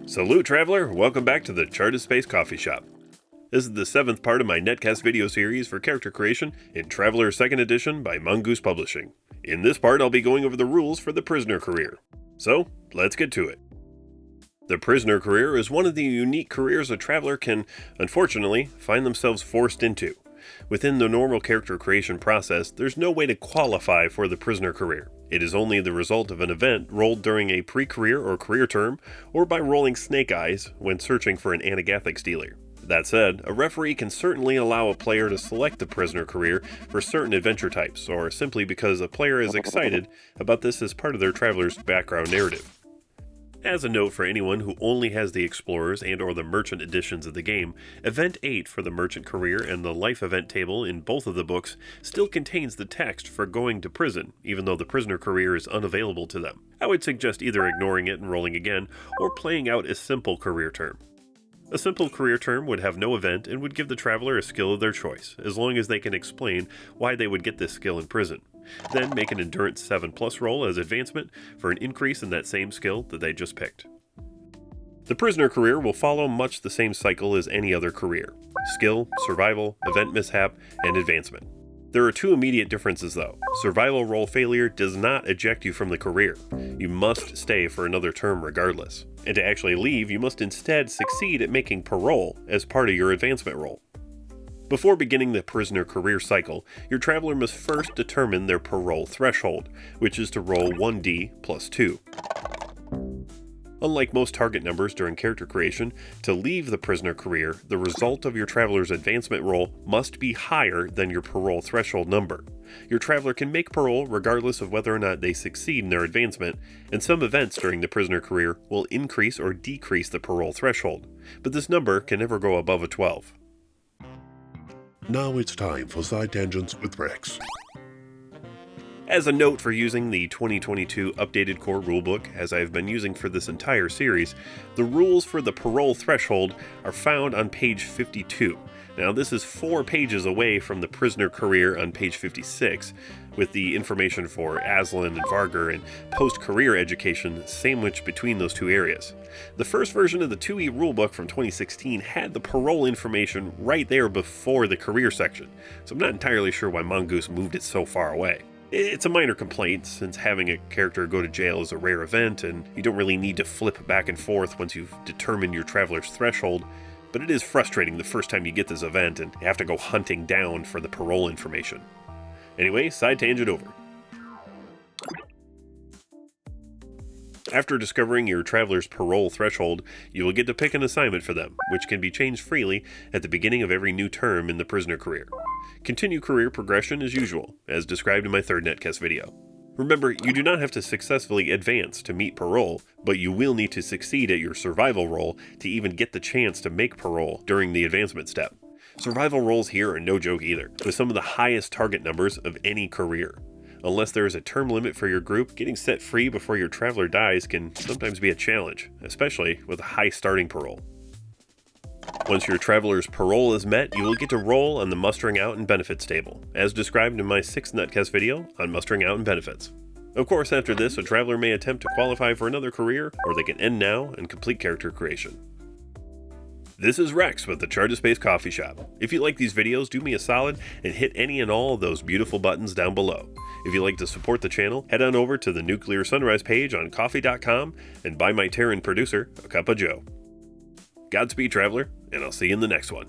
Salute, traveler! Welcome back to the Charted Space Coffee Shop. This is the 7th part of my Netcast video series for character creation in Traveler 2nd Edition by Mongoose Publishing. In this part, I'll be going over the rules for the prisoner career. So, let's get to it. The prisoner career is one of the unique careers a traveler can, unfortunately, find themselves forced into. Within the normal character creation process, there's no way to qualify for the prisoner career. It is only the result of an event rolled during a pre-career or career term, or by rolling snake eyes when searching for an anagathics dealer. That said, a referee can certainly allow a player to select the prisoner career for certain adventure types, or simply because a player is excited about this as part of their traveler's background narrative. As a note for anyone who only has the Explorers and or the Merchant editions of the game, Event 8 for the Merchant career and the Life event table in both of the books still contains the text for going to prison, even though the prisoner career is unavailable to them. I would suggest either ignoring it and rolling again, or playing out a simple career term. A simple career term would have no event and would give the traveler a skill of their choice, as long as they can explain why they would get this skill in prison. Then make an Endurance 7+ roll as advancement for an increase in that same skill that they just picked. The prisoner career will follow much the same cycle as any other career: skill, survival, event mishap, and advancement. There are two immediate differences though. Survival roll failure does not eject you from the career. You must stay for another term regardless. And to actually leave, you must instead succeed at making parole as part of your advancement roll. Before beginning the prisoner career cycle, your traveler must first determine their parole threshold, which is to roll 1d plus 2. Unlike most target numbers during character creation, to leave the prisoner career, the result of your traveler's advancement roll must be higher than your parole threshold number. Your traveler can make parole regardless of whether or not they succeed in their advancement, and some events during the prisoner career will increase or decrease the parole threshold, but this number can never go above a 12. Now it's time for Side Tangents with Rex. As a note for using the 2022 updated core rulebook, as I have been using for this entire series, the rules for the parole threshold are found on page 52. Now this is 4 pages away from the prisoner career on page 56, with the information for Aslan and Vargr and post-career education sandwiched between those two areas. The first version of the 2E rulebook from 2016 had the parole information right there before the career section, so I'm not entirely sure why Mongoose moved it so far away. It's a minor complaint, since having a character go to jail is a rare event, and you don't really need to flip back and forth once you've determined your traveler's threshold, but it is frustrating the first time you get this event and you have to go hunting down for the parole information. Anyway, side tangent over. After discovering your traveler's parole threshold, you will get to pick an assignment for them, which can be changed freely at the beginning of every new term in the prisoner career. Continue career progression as usual, as described in my 3rd Netcast video. Remember, you do not have to successfully advance to meet parole, but you will need to succeed at your survival roll to even get the chance to make parole during the advancement step. Survival rolls here are no joke either, with some of the highest target numbers of any career. Unless there is a term limit for your group, getting set free before your traveler dies can sometimes be a challenge, especially with a high starting parole. Once your traveler's parole is met, you will get to roll on the Mustering Out and Benefits table, as described in my 6th Netcast video on Mustering Out and Benefits. Of course, after this, a traveler may attempt to qualify for another career, or they can end now and complete character creation. This is Rex with the Charted Space Coffee Shop. If you like these videos, do me a solid and hit any and all of those beautiful buttons down below. If you'd like to support the channel, head on over to the Nuclear Sunrise page on Ko-fi.com and buy my Terran producer a cup of joe. Godspeed, traveler, and I'll see you in the next one.